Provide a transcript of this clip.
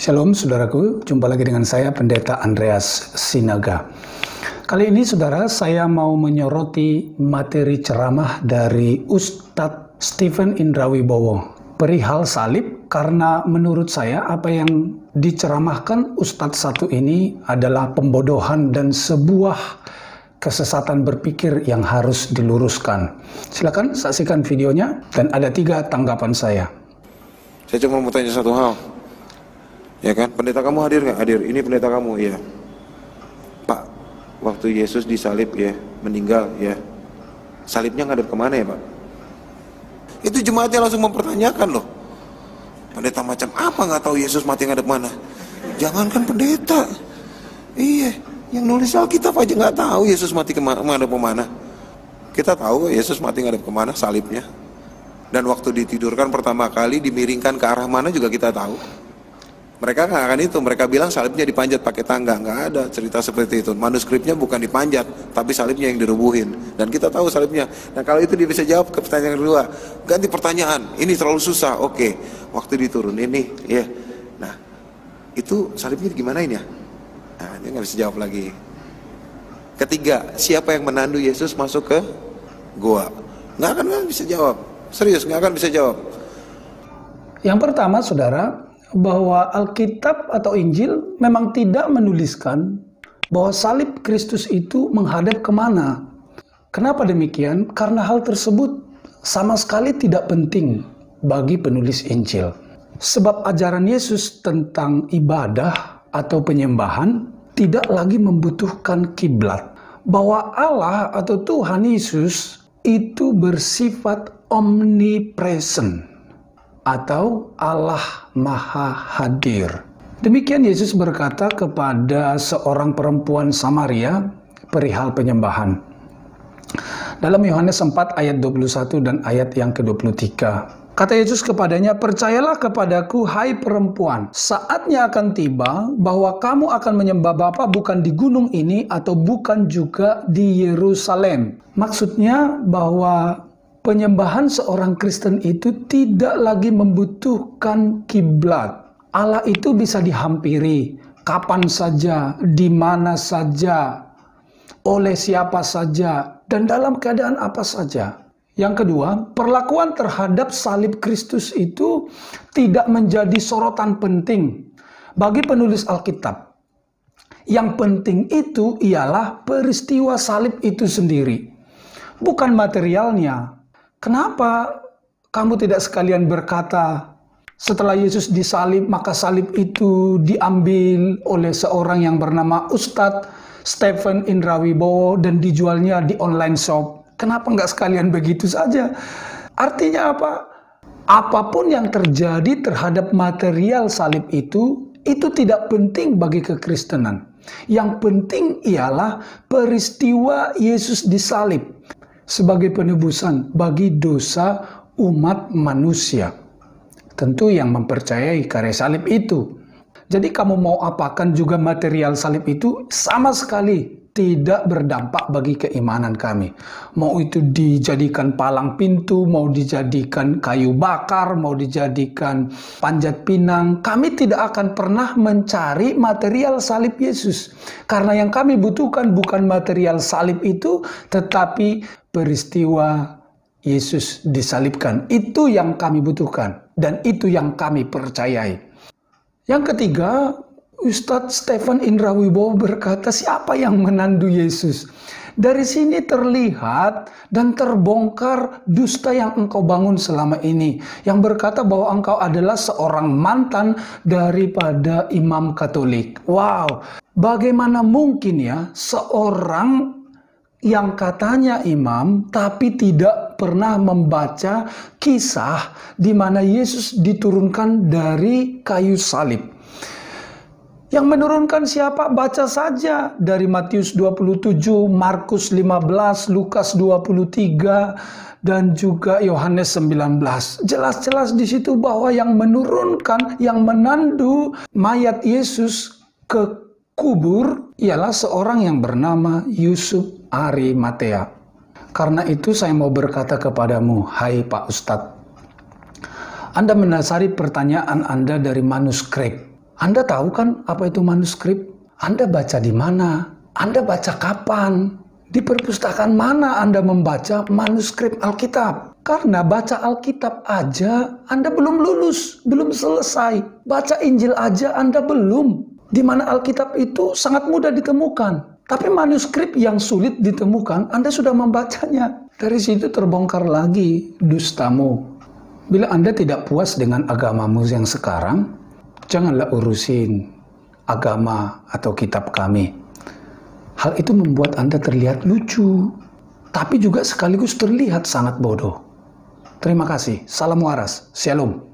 Shalom saudaraku, jumpa lagi dengan saya Pendeta Andreas Sinaga. Kali ini saudara, saya mau menyoroti materi ceramah dari Ustadz Stephen Indrawibowo perihal salib, karena menurut saya apa yang diceramahkan Ustadz satu ini adalah pembodohan dan sebuah kesesatan berpikir yang harus diluruskan. Silakan saksikan videonya dan ada 3 tanggapan saya. Saya cuma mau tanya satu hal. Ya kan, pendeta kamu hadir nggak? Hadir. Ini pendeta kamu, ya. Pak, waktu Yesus disalib ya, meninggal ya, salibnya ngadep kemana ya Pak? Itu jemaatnya langsung mempertanyakan loh. Pendeta macam apa nggak tahu Yesus mati ngadep mana? Jangankan pendeta, iya, yang nulis Alkitab aja nggak tahu Yesus mati ngadep kemana. Kita tahu Yesus mati ngadep kemana, salibnya. Dan waktu ditidurkan pertama kali dimiringkan ke arah mana juga kita tahu. Mereka nggak akan itu, mereka bilang salibnya dipanjat pakai tangga. Nggak ada cerita seperti itu. Manuskripnya bukan dipanjat, tapi salibnya yang dirubuhin. Dan kita tahu salibnya. Nah kalau itu dia bisa jawab ke pertanyaan kedua. Ganti pertanyaan, ini terlalu susah. Oke, waktu diturunin nih, ya. Nah, itu salibnya gimana ini ya? Nah, dia nggak bisa jawab lagi. Ketiga, siapa yang menandu Yesus masuk ke gua? Nggak akan bisa jawab. Serius, nggak akan bisa jawab. Yang pertama, saudara, bahwa Alkitab atau Injil memang tidak menuliskan bahwa salib Kristus itu menghadap kemana. Kenapa demikian? Karena hal tersebut sama sekali tidak penting bagi penulis Injil. Sebab ajaran Yesus tentang ibadah atau penyembahan tidak lagi membutuhkan kiblat. Bahwa Allah atau Tuhan Yesus itu bersifat omnipresent atau Allah Maha Hadir. Demikian Yesus berkata kepada seorang perempuan Samaria perihal penyembahan. Dalam Yohanes 4 ayat 21 dan ayat yang ke-23. Kata Yesus kepadanya, "Percayalah kepadaku, hai perempuan, saatnya akan tiba bahwa kamu akan menyembah Bapa bukan di gunung ini atau bukan juga di Yerusalem." Maksudnya bahwa penyembahan seorang Kristen itu tidak lagi membutuhkan kiblat. Allah itu bisa dihampiri kapan saja, di mana saja, oleh siapa saja, dan dalam keadaan apa saja. Yang kedua, perlakuan terhadap salib Kristus itu tidak menjadi sorotan penting bagi penulis Alkitab. Yang penting itu ialah peristiwa salib itu sendiri, bukan materialnya. Kenapa kamu tidak sekalian berkata, setelah Yesus disalib, maka salib itu diambil oleh seorang yang bernama Ustadz Stephen Indrawibowo dan dijualnya di online shop? Kenapa nggak sekalian begitu saja? Artinya apa? Apapun yang terjadi terhadap material salib itu tidak penting bagi kekristenan. Yang penting ialah peristiwa Yesus disalib sebagai penebusan bagi dosa umat manusia. Tentu yang mempercayai karya salib itu. Jadi kamu mau apakan juga material salib itu sama sekali tidak berdampak bagi keimanan kami. Mau itu dijadikan palang pintu, mau dijadikan kayu bakar, mau dijadikan panjat pinang, kami tidak akan pernah mencari material salib Yesus. Karena yang kami butuhkan bukan material salib itu, tetapi peristiwa Yesus disalibkan. Itu yang kami butuhkan dan itu yang kami percayai. Yang ketiga, Ustadz Stephen Indrawibowo berkata, siapa yang menandu Yesus? Dari sini terlihat dan terbongkar dusta yang engkau bangun selama ini. Yang berkata bahwa engkau adalah seorang mantan daripada imam Katolik. Wow, bagaimana mungkin ya seorang yang katanya imam tapi tidak pernah membaca kisah di mana Yesus diturunkan dari kayu salib. Yang menurunkan siapa? Baca saja dari Matius 27, Markus 15, Lukas 23, dan juga Yohanes 19. Jelas-jelas di situ bahwa yang menurunkan, yang menandu mayat Yesus ke kubur ialah seorang yang bernama Yusuf Arimatea. Karena itu saya mau berkata kepadamu, hai Pak Ustadz, Anda mendasari pertanyaan Anda dari manuskrip. Anda tahu kan apa itu manuskrip? Anda baca di mana? Anda baca kapan? Di perpustakaan mana Anda membaca manuskrip Alkitab? Karena baca Alkitab aja Anda belum lulus, belum selesai. Baca Injil aja Anda belum. Di mana Alkitab itu sangat mudah ditemukan. Tapi manuskrip yang sulit ditemukan, Anda sudah membacanya. Dari situ terbongkar lagi dustamu. Bila Anda tidak puas dengan agamamu yang sekarang, janganlah urusin agama atau kitab kami. Hal itu membuat Anda terlihat lucu, tapi juga sekaligus terlihat sangat bodoh. Terima kasih. Salam waras. Shalom.